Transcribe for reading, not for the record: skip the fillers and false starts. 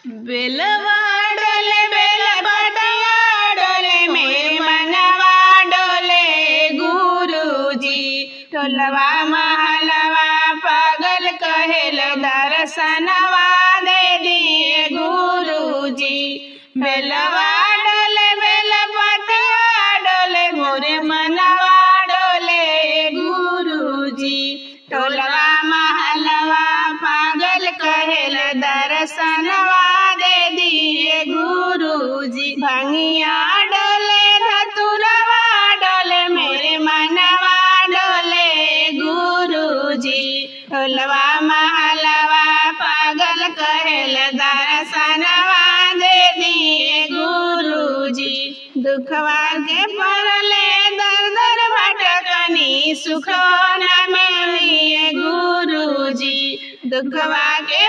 बेलवा डोले बेल बटवा डोले मेरे मनवा डोले गुरुजी। टोलवा महलवा पागल कहेल दर्शनवा दे दिए गुरुजी। बेलवा डोले बेल बटवा डोले मोरे मनवा डोले गुरुजी। टोलवा महलवा पागल कहेल दर्शनवा दे दिए गुरुजी। भंगिया डोले धतुरवा डोले मेरे मनवा डोले गुरुजी। टोलवा महलवा पागल कहेल दर्शनवा दे दिए गुरुजी। दुखवा के परले दर दर भटकनी सुखो न मिलिए गुरुजी। दुखवा के